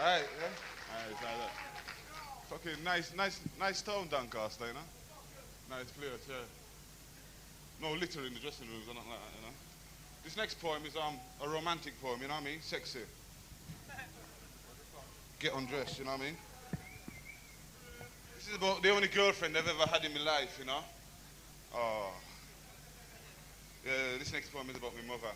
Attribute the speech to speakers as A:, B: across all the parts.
A: Alright, yeah? Alright, it's like that. Fucking nice town, Doncaster, you know? Nice place, yeah. No litter in the dressing rooms or nothing like that, you know? This next poem is a romantic poem, you know what I mean? Sexy. Get undressed, you know what I mean? This is about the only girlfriend I've ever had in my life, you know? Oh. Yeah, this next poem is about my mother.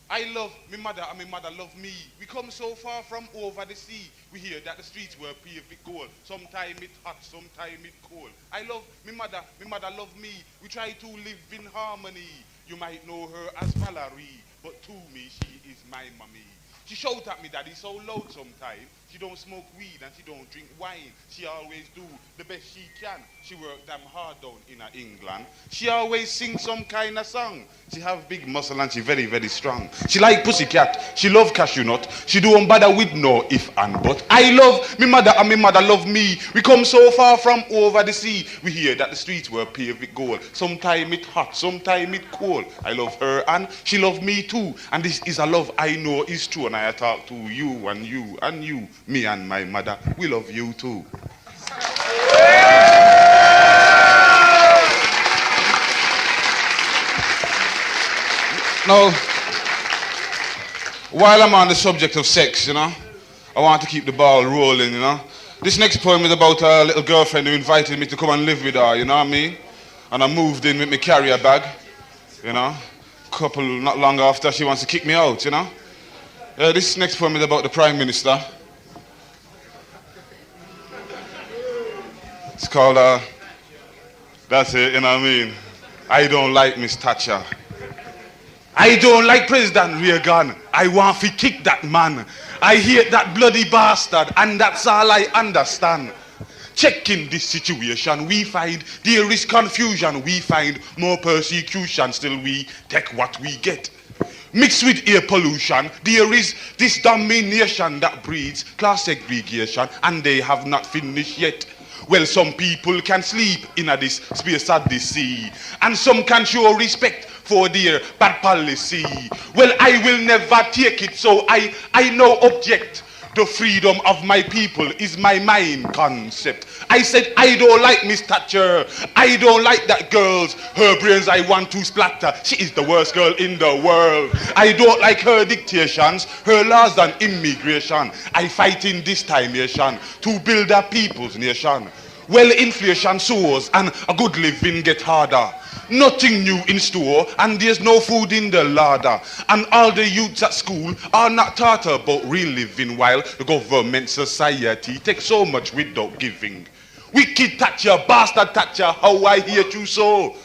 A: I love my mother and my mother love me. We come so far from over the sea. We hear that the streets were paved with gold. Sometime it hot, sometime it cold. I love my mother love me. We try to live in harmony. You might know her as Valerie, but to me she is my mommy. She shout at me daddy so loud sometimes. She don't smoke weed and she don't drink wine. She always do the best she can. She work damn hard down in England. She always sing some kind of song. She have big muscle and she very, very strong. She like pussycat. She love cashew nut. She don't bother with no if and but. I love me mother and my mother love me. We come so far from over the sea. We hear that the streets were paved with gold. Sometime it hot, sometime it cold. I love her and she love me too. And this is a love I know is true. And I talk to you and you and you. Me and my mother, we love you too. Now, while I'm on the subject of sex, you know, I want to keep the ball rolling, you know. This next poem is about a little girlfriend who invited me to come and live with her, you know what I mean? And I moved in with my carrier bag, you know. Not long after, she wants to kick me out, you know. This next poem is about the Prime Minister. It's called, that's it, you know what I mean? I don't like Miss Thatcher. I don't like President Reagan. I want to kick that man. I hate that bloody bastard, and that's all I understand. Checking this situation, we find there is confusion. We find more persecution, still we take what we get. Mixed with air pollution, there is this domination that breeds class segregation, and they have not finished yet. Well, some people can sleep in this space at the sea, and some can show respect for their bad policy. Well, I will never take it, so I no object. The freedom of my people is my mind concept. I said I don't like Miss Thatcher. I don't like that girl's. Her brains I want to splatter. She is the worst girl in the world. I don't like her dictations, her laws on immigration. I fight in this time nation to build a people's nation. Well, inflation soars and a good living get harder. Nothing new in store and there's no food in the larder. And all the youths at school are not taught about real living, while the government society takes so much without giving. Wicked Thatcher, bastard Thatcher, how I hate you so.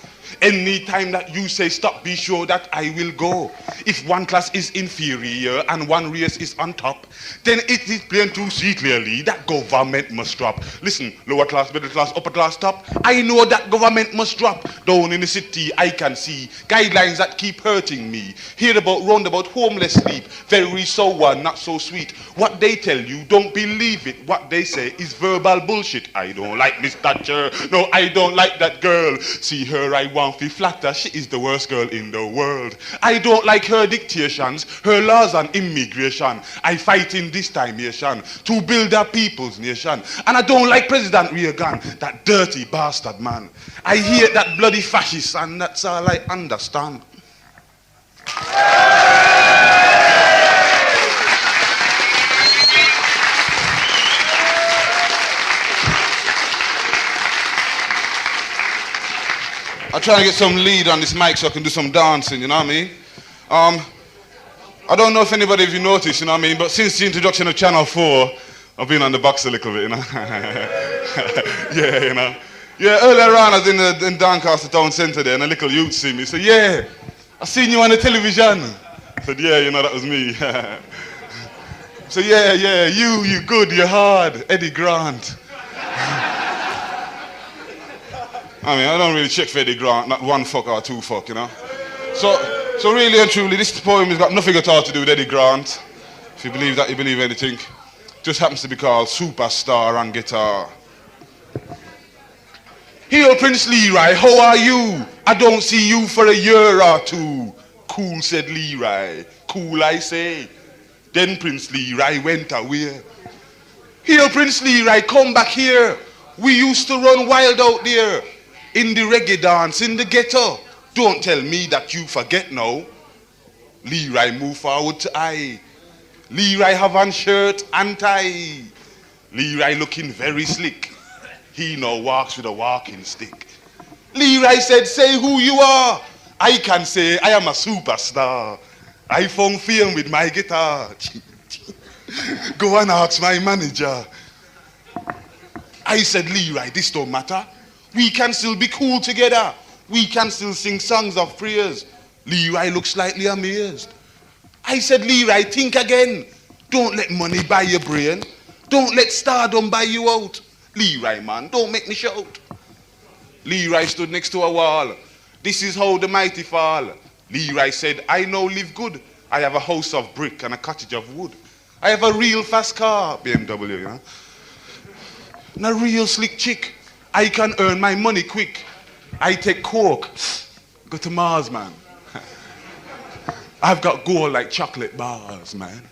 A: Anytime that you say stop, be sure that I will go. If one class is inferior and one race is on top, then it is plain to see clearly that government must drop. Listen, lower class, middle class, upper class, top. I know that government must drop. Down in the city, I can see guidelines that keep hurting me. Hear about roundabout homeless sleep. Very sour, not so sweet. What they tell you, don't believe it. What they say is verbal bullshit. I don't like Miss Thatcher. No, I don't like that girl. See her, I want to flatter. She is the worst girl in the world. I don't like her dictations, her laws on immigration. I fight in this time nation to build a people's nation. And I don't like President Reagan, that dirty bastard man. I hate that bloody fascist, and that's all I understand. I'm trying to get some lead on this mic so I can do some dancing, you know what I mean? I don't know if anybody of you noticed, you know what I mean, but since the introduction of Channel 4, I've been on the box a little bit, you know? Yeah, you know? Yeah, earlier on I was in Doncaster town centre there, and a little youth see me. He said, yeah, I seen you on the television. I said, yeah, you know, that was me. So yeah, you good, you're hard, Eddie Grant. I mean, I don't really check for Eddie Grant, not one fuck or two fuck, you know. So really and truly, this poem has got nothing at all to do with Eddie Grant. If you believe that, you believe anything. Just happens to be called Superstar on Guitar. Hello, Prince Leroy, how are you? I don't see you for a year or two. Cool, said Leroy. Cool, I say. Then Prince Leroy went away. Here, Prince Leroy, come back here. We used to run wild out there. In the reggae dance, in the ghetto. Don't tell me that you forget now. Leroy move forward to I. Leroy have on shirt and tie. Leroy looking very slick. He now walks with a walking stick. Leroy said, say who you are. I can say I am a superstar. I found fame with my guitar. Go and ask my manager. I said, Leroy, this don't matter. We can still be cool together. We can still sing songs of praise. Leroy looked slightly amazed. I said, Leroy, think again. Don't let money buy your brain. Don't let stardom buy you out. Leroy, man, don't make me shout. Leroy stood next to a wall. This is how the mighty fall. Leroy said, I now live good. I have a house of brick and a cottage of wood. I have a real fast car, BMW, you know. And a real slick chick. I can earn my money quick. I take coke. Go to Mars, man. I've got gold like chocolate bars, man.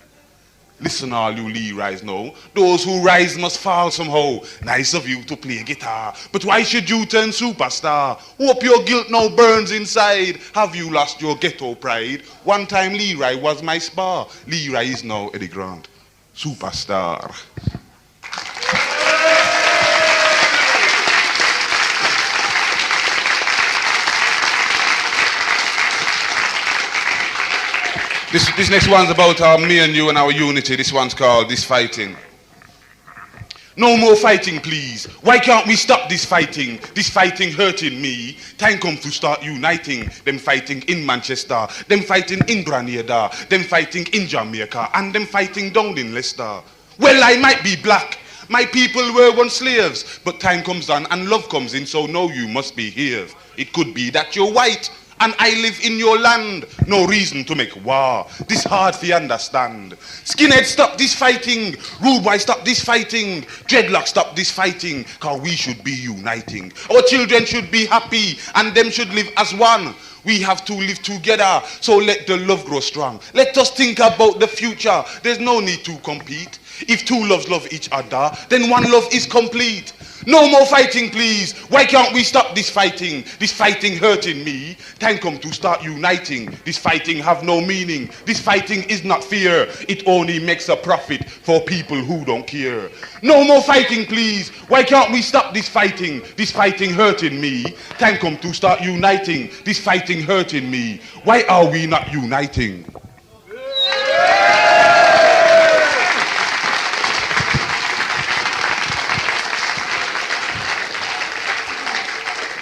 A: Listen, all you Leroys know, those who rise must fall somehow. Nice of you to play guitar, but why should you turn superstar? Hope your guilt now burns inside. Have you lost your ghetto pride? One time Leroy was my spar. Leroy is now Eddie Grant, superstar. This next one's about me and you and our unity. This one's called This Fighting. No more fighting, please. Why can't we stop this fighting? This fighting hurting me. Time comes to start uniting. Them fighting in Manchester, them fighting in Grenada, them fighting in Jamaica, and them fighting down in Leicester. Well, I might be black. My people were once slaves, but time comes on and love comes in, so now you must be here. It could be that you're white and I live in your land. No reason to make war. This hard for you understand. Skinhead, stop this fighting. Rude boy, stop this fighting. Dreadlock, stop this fighting. Cause we should be uniting. Our children should be happy and them should live as one. We have to live together, so let the love grow strong. Let us think about the future. There's no need to compete. If two loves love each other, then one love is complete. No more fighting, please. Why can't we stop this fighting? This fighting hurting me. Time come to start uniting. This fighting have no meaning. This fighting is not fear. It only makes a profit for people who don't care. No more fighting, please. Why can't we stop this fighting? This fighting hurting me. Time come to start uniting. This fighting hurting me. Why are we not uniting?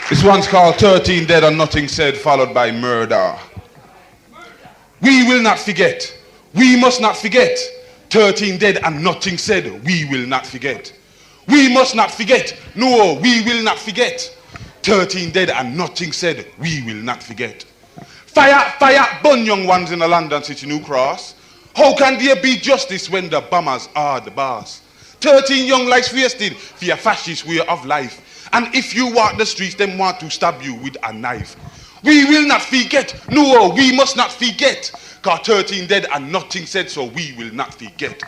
A: This one's called 13 Dead and Nothing Said, followed by Murder. We will not forget. We must not forget. 13 dead and nothing said. We will not forget. We must not forget. No, we will not forget. 13 dead and nothing said. We will not forget. Fire, fire, burn young ones in the London City New Cross. How can there be justice when the bombers are the boss? 13 young lives wasted for your fascist way of life. And if you walk the streets, they want to stab you with a knife. We will not forget. No, we must not forget. Cause 13 dead and nothing said, so we will not forget.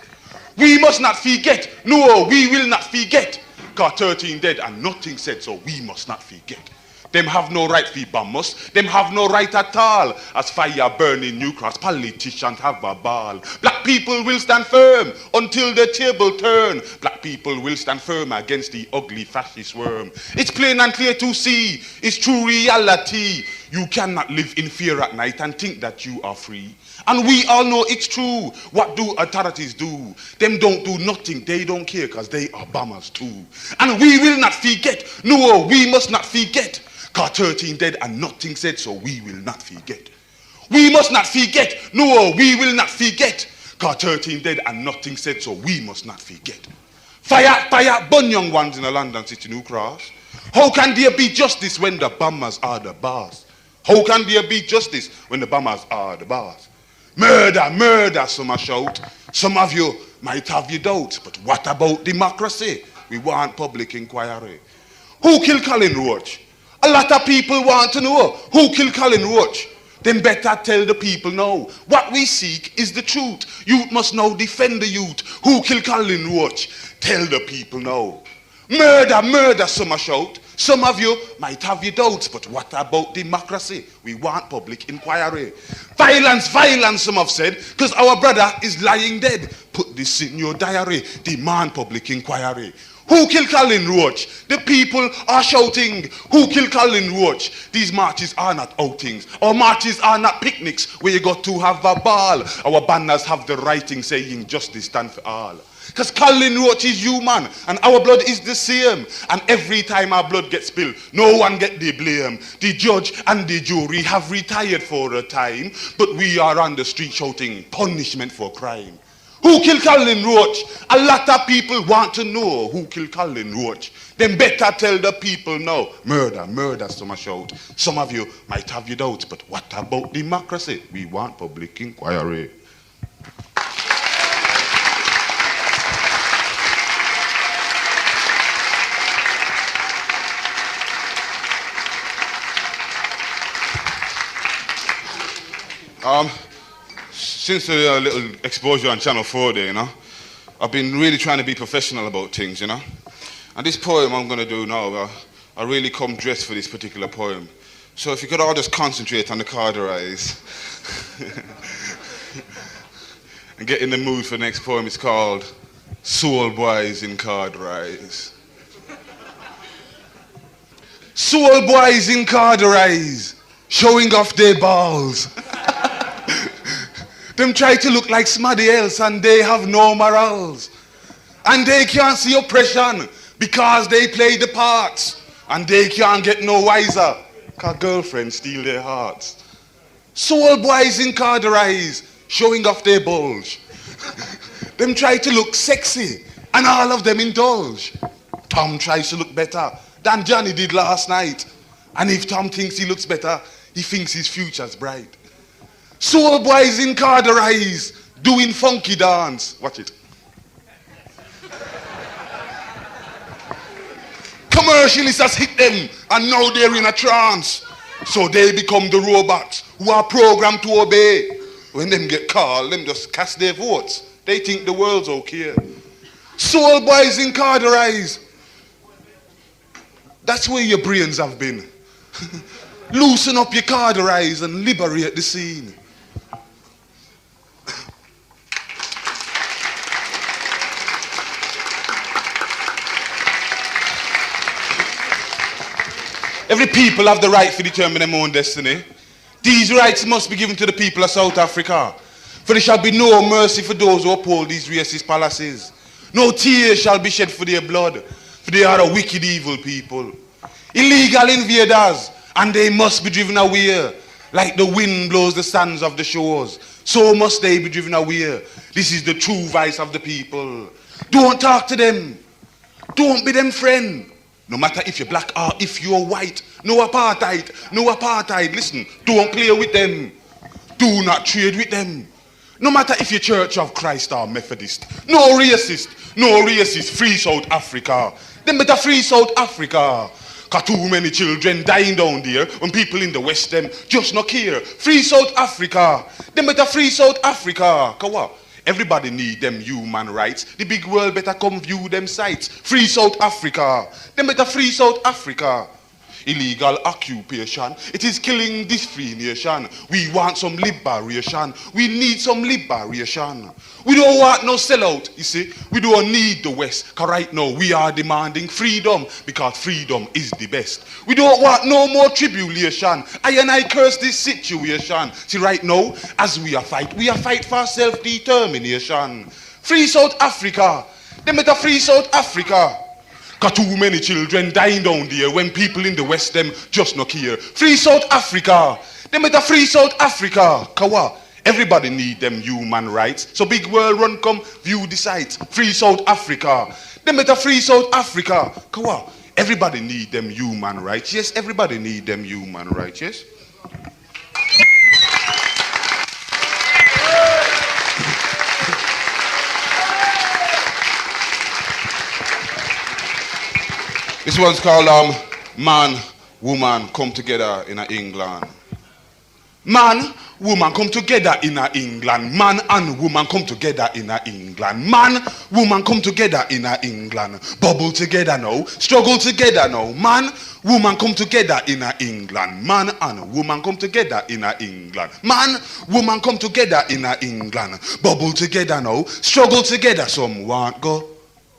A: We must not forget. No, we will not forget. Cause 13 dead and nothing said, so we must not forget. Them have no right to bomb us. Them have no right at all. As fire burn in New Cross, politicians have a ball. Black people will stand firm until the table turn. Black people will stand firm against the ugly fascist worm. It's plain and clear to see. It's true reality. You cannot live in fear at night and think that you are free. And we all know it's true. What do authorities do? Them don't do nothing. They don't care because they are bombers too. And we will not forget. No, we must not forget. Cause 13 dead and nothing said, so we will not forget. We must not forget. No, we will not forget. Cause 13 dead and nothing said, so we must not forget. Fire, fire, burn young ones in the London City New Cross. How can there be justice when the bombers are the boss? How can there be justice when the bombers are the boss? Murder, murder, some shout. Some of you might have your doubts, but what about democracy? We want public inquiry. Who killed Colin Roach? A lot of people want to know who killed Colin Roach. Then better tell the people now. What we seek is the truth. Youth must now defend the youth. Who kill Colin Roach? Tell the people now. Murder, murder, some a shout. Some of you might have your doubts, but what about democracy? We want public inquiry. Violence, violence, some have said, because our brother is lying dead. Put this in your diary. Demand public inquiry. Who killed Colin Roach? The people are shouting. Who killed Colin Roach? These marches are not outings. Our marches are not picnics where you got to have a ball. Our banners have the writing saying justice stand for all. Because Colin Roach is human and our blood is the same. And every time our blood gets spilled, no one get the blame. The judge and the jury have retired for a time, but we are on the street shouting punishment for crime. Who killed Colin Roach? A lot of people want to know who killed Colin Roach. Then better tell the people now. Murder, murder, some shout. Some of you might have your doubts, but what about democracy? We want public inquiry. Since a little exposure on Channel 4 there, you know, I've been really trying to be professional about things, you know. And this poem I'm going to do now, I really come dressed for this particular poem. So if you could all just concentrate on the carderize and get in the mood for the next poem. It's called Soul Boys in Carderize. Soul boys in carderize, showing off their balls. Them try to look like somebody else and they have no morals. And they can't see oppression because they play the parts. And they can't get no wiser because girlfriends steal their hearts. Soul boys in carderize, showing off their bulge. Them try to look sexy and all of them indulge. Tom tries to look better than Johnny did last night. And if Tom thinks he looks better, he thinks his future's bright. Soul boys in carderize, doing funky dance. Watch it. Commercialists has hit them and now they're in a trance. So they become the robots who are programmed to obey. When them get called, them just cast their votes. They think the world's okay. Soul boys in carderize. That's where your brains have been. Loosen up your carderize and liberate the scene. Every people have the right to determine their own destiny. These rights must be given to the people of South Africa. For there shall be no mercy for those who uphold these racist policies. No tears shall be shed for their blood, for they are a wicked, evil people. Illegal invaders, and they must be driven away. Like the wind blows the sands of the shores, so must they be driven away. This is the true voice of the people. Don't talk to them. Don't be them friend. No matter if you're black or if you're white. No apartheid. No apartheid. Listen, don't play with them. Do not trade with them. No matter if you're Church of Christ or Methodist. No racist. No racist. Free South Africa. Them better free South Africa. Cause too many children dying down there when people in the West them just not care. Free South Africa. Them better free South Africa. Cause what? Everybody need them human rights. The big world better come view them sites. Free South Africa. Them better free South Africa. Illegal occupation. It is killing this free nation. We want some liberation. We need some liberation. We don't want no sellout, you see. We don't need the West. Because right now we are demanding freedom because freedom is the best. We don't want no more tribulation. I curse this situation. See, right now, as we are fight for self-determination. Free South Africa. They better free South Africa. Got too many children dying down there when people in the West them just not care. Free South Africa. They better free South Africa. Kawa. Everybody need them human rights. So big world run come view the sites. Free South Africa. They better free South Africa. Kawa. Everybody need them human rights. Yes, everybody need them human rights. Yes. This one's called Man, Woman Come Together in England. Man, woman come together in a England. Man and woman come together in a England. Man, woman come together in a England. Bubble together now, struggle together now. Man, woman come together in a England. Man and woman come together in a England. Man, woman come together in a England. Bubble together now, struggle together. Some want go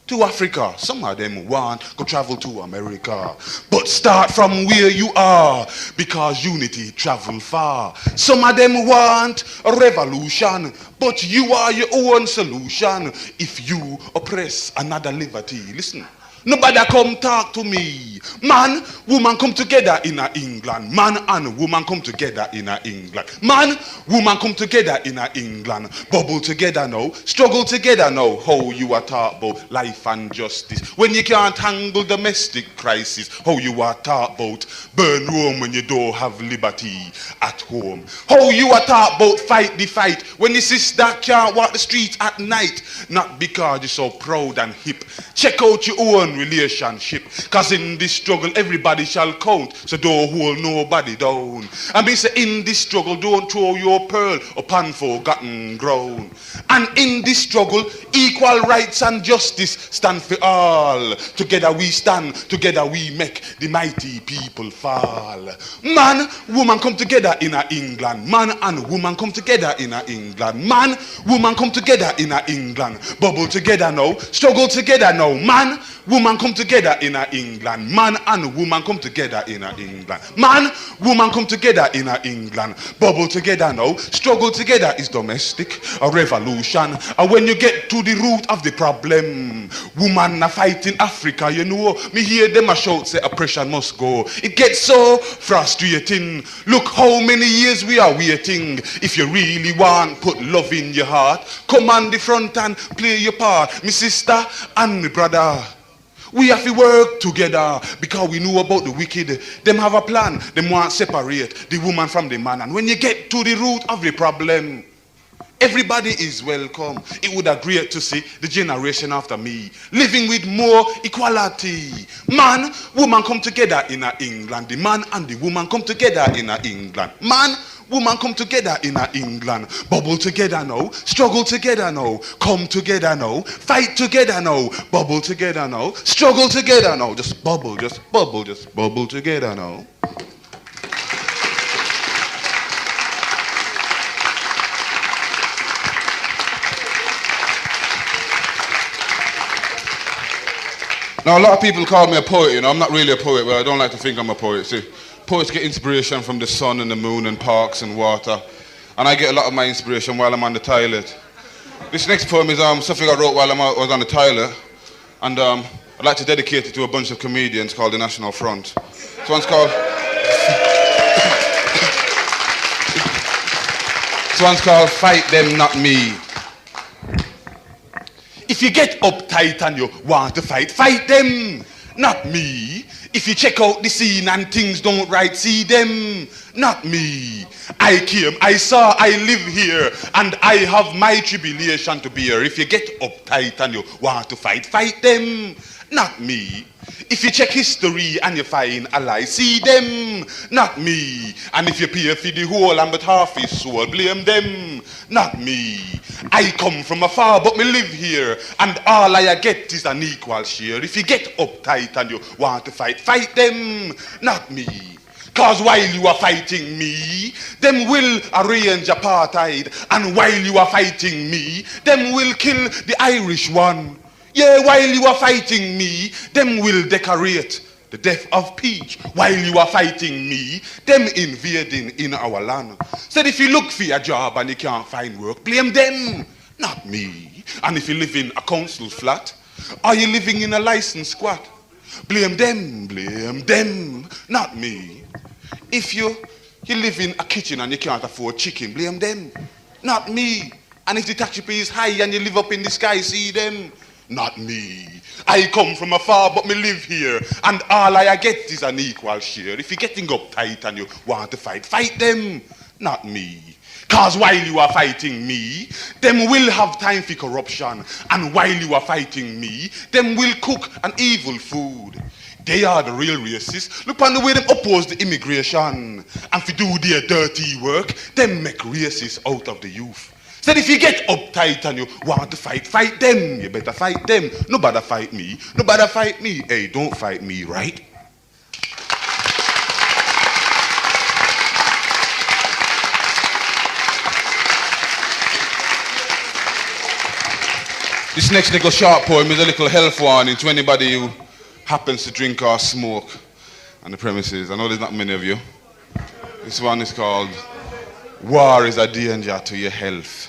A: to Africa, some of them want go travel to America. But start from where you are, because unity travel far. Some of them want a revolution, but you are your own solution. If you oppress another liberty, listen, nobody come talk to me. Man, woman come together in a England. Man and woman come together in a England. Man, woman come together in a England. Bubble together now, struggle together now. How you are taught about life and justice when you can't handle domestic crisis. How you are taught about burn Rome when you don't have liberty at home. How you are taught about fight the fight when your sister can't walk the streets at night. Not because you're so proud and hip. Check out your own relationship, cause in this struggle everybody shall count, so don't hold nobody down. And me say in this struggle don't throw your pearl upon forgotten ground. And in this struggle equal rights and justice stand for all. Together we stand, together we make the mighty people fall. Man, woman come together in a England. Man and woman come together in a England. Man, woman come together in a England. Bubble together now, struggle together now. Man, woman come together in a England. Man and woman come together in a England. Man, woman come together in a England. Bubble together now, struggle together is domestic, a revolution. And when you get to the root of the problem, woman are fighting Africa, you know, me hear them a shout say oppression must go. It gets so frustrating. Look how many years we are waiting. If you really want put love in your heart, come on the front and play your part. Me sister and me brother, we have to work together, because we know about the wicked. Them have a plan. Them want to separate the woman from the man. And when you get to the root of the problem, everybody is welcome. It would have great to see the generation after me living with more equality. Man, woman come together in a England. The man and the woman come together in a England. Man, woman come together in a England. Bubble together now, struggle together now, come together now, fight together now, bubble together now, struggle together now. Just bubble, just bubble, just bubble together now. Now a lot of people call me a poet, you know. I'm not really a poet, but I don't like to think I'm a poet. See, poets get inspiration from the sun and the moon and parks and water. And I get a lot of my inspiration while I'm on the toilet. This next poem is something I wrote while I was on the toilet. And I'd like to dedicate it to a bunch of comedians called the National Front. This one's called... this one's called Fight Them, Not Me. If you get uptight and you want to fight, fight them, not me. If you check out the scene and things don't right, see them, not me. I came, I saw, I live here, and I have my tribulation to bear. If you get uptight and you want to fight, fight them, not me. If you check history and you find a lie, see them, not me. And if you pay for the whole and but half his soul, blame them, not me. I come from afar, but me live here, and all I get is an equal share. If you get uptight and you want to fight, fight them, not me. Cause while you are fighting me, them will arrange apartheid. And while you are fighting me, them will kill the Irish one. Yeah, while you are fighting me, them will decorate the death of Peach. While you are fighting me, them invading in our land. Said if you look for a job and you can't find work, blame them, not me. And if you live in a council flat, or you living in a licensed squat, blame them, not me. If you live in a kitchen and you can't afford chicken, blame them, not me. And if the tax pay is high and you live up in the sky, see them, not me. I come from afar, but me live here, and all I get is an equal share. If you're getting uptight and you want to fight, fight them, not me. Cause while you are fighting me, them will have time for corruption. And while you are fighting me, them will cook an evil food. They are the real racists. Look on the way them oppose the immigration. And fi do their dirty work, them make racists out of the youth. Said if you get uptight and you want to fight them. You better fight them. Nobody fight me. Nobody fight me. Hey, don't fight me, right? This next little short poem is a little health warning to anybody who happens to drink or smoke on the premises. I know there's not many of you. This one is called War is a Danger to Your Health.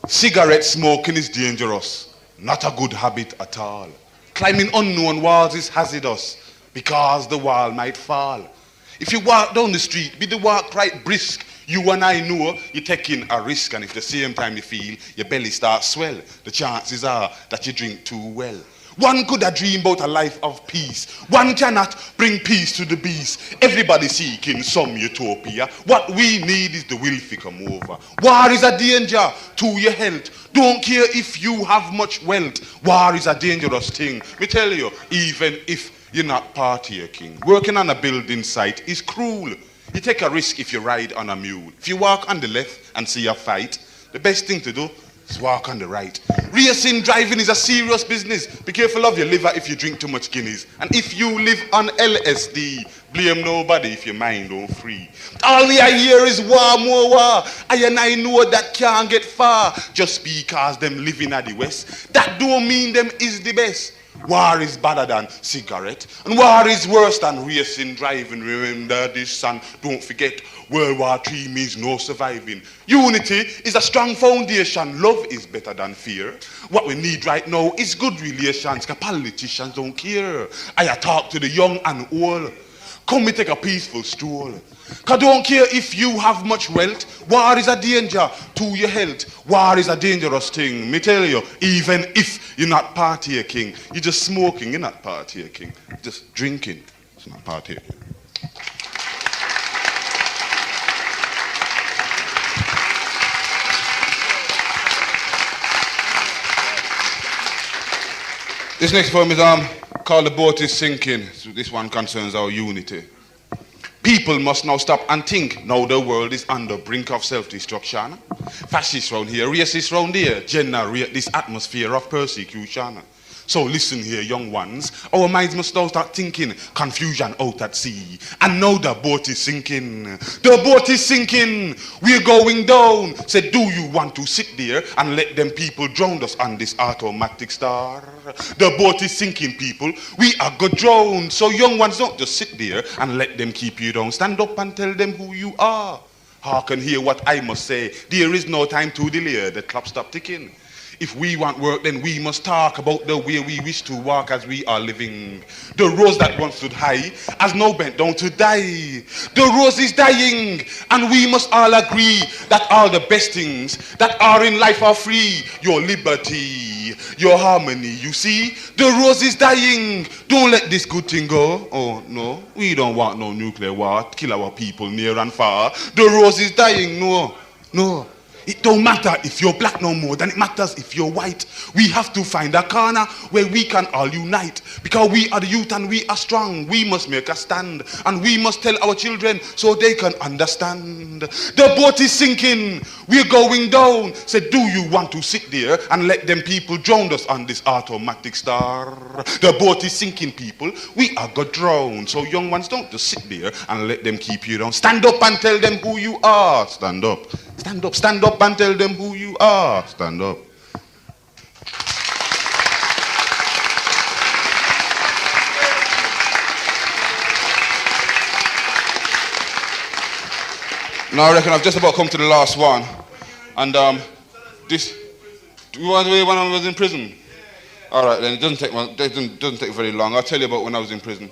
A: Cigarette smoking is dangerous, not a good habit at all. Climbing unknown walls is hazardous because the wall might fall. If you walk down the street, be the walk right brisk. You and I know you're taking a risk, and if the same time you feel your belly starts swell, the chances are that you drink too well. One could have dreamed about a life of peace. One cannot bring peace to the beast. Everybody seeking some utopia. What we need is the will to come over. War is a danger to your health. Don't care if you have much wealth. War is a dangerous thing. Me tell you, even if you're not partaking. Working on a building site is cruel. You take a risk if you ride on a mule. If you walk on the left and see a fight, the best thing to do is walk on the right. Racing, driving is a serious business. Be careful of your liver if you drink too much Guinness. And if you live on LSD, blame nobody if your mind don't free. All we hear is war, more war. I know that can't get far. Just because them living at the West, that don't mean them is the best. War is better than cigarette, and war is worse than racing, driving. Remember this, and don't forget, World War III means no surviving. Unity is a strong foundation. Love is better than fear. What we need right now is good relations, because politicians don't care. I talk to the young and old. Come we take a peaceful stroll. Cause don't care if you have much wealth. War is a danger to your health. War is a dangerous thing. Me tell you, even if you're not partaking, you're just smoking, you're not partaking. Just drinking, it's not partaking. This next poem is called The Boat is Sinking. So this one concerns our unity. People must now stop and think. Now the world is on the brink of self-destruction. Fascists round here, racists round there generate this atmosphere of persecution. So listen here, young ones. Our minds must now start thinking. Confusion out at sea. And now the boat is sinking. The boat is sinking. We're going down. Say, do you want to sit there and let them people drown us on this automatic star? The boat is sinking, people. We are go drown. So young ones, don't just sit there and let them keep you down. Stand up and tell them who you are. Hearken hear what I must say. There is no time to delay. The clock stop ticking. If we want work, then we must talk about the way we wish to walk as we are living. The rose that once stood high has now bent down to die. The rose is dying, and we must all agree that all the best things that are in life are free. Your liberty, your harmony, you see? The rose is dying. Don't let this good thing go. Oh, no, we don't want no nuclear war, kill our people near and far. The rose is dying, no, no. It don't matter if you're black no more than it matters if you're white. We have to find a corner where we can all unite. Because we are the youth and we are strong. We must make a stand. And we must tell our children so they can understand. The boat is sinking. We're going down. Say, do you want to sit there and let them people drown us on this automatic star? The boat is sinking, people. We are going to drown. So young ones, don't just sit there and let them keep you down. Stand up and tell them who you are. Stand up. Stand up, stand up and tell them who you are. Stand up. Now I reckon I've just about come to the last one. And this, you want to hear when I was in prison? Alright then, it doesn't take very long. I'll tell you about when I was in prison.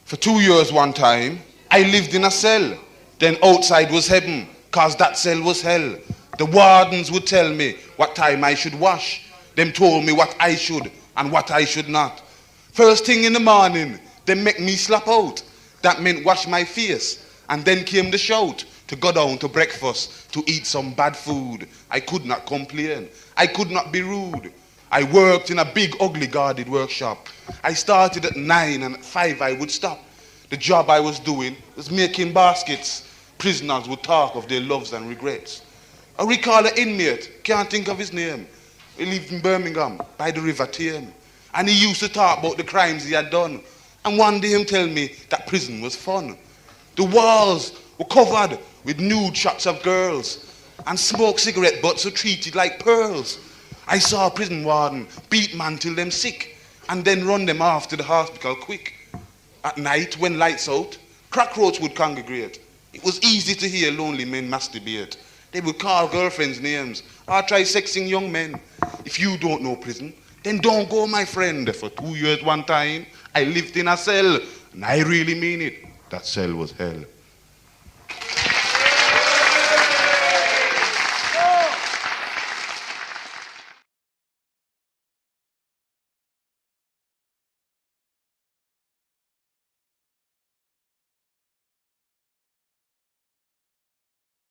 A: For 2 years one time, I lived in a cell. Then outside was heaven. Cause that cell was hell. The wardens would tell me what time I should wash. Them told me what I should and what I should not. First thing in the morning, they make me slap out. That meant wash my face. And then came the shout to go down to breakfast to eat some bad food. I could not complain. I could not be rude. I worked in a big, ugly guarded workshop. I started at 9 and at 5 I would stop. The job I was doing was making baskets. Prisoners would talk of their loves and regrets. I recall an inmate, can't think of his name. He lived in Birmingham, by the River Tame. And he used to talk about the crimes he had done. And one day him tell me that prison was fun. The walls were covered with nude shots of girls. And smoked cigarette butts were treated like pearls. I saw a prison warden beat man till them sick. And then run them off to the hospital quick. At night, when lights out, cockroach would congregate. It was easy to hear lonely men masturbate. They would call girlfriends names or try sexing young men. If you don't know prison, then don't go, my friend. For 2 years one time, I lived in a cell. And I really mean it. That cell was hell.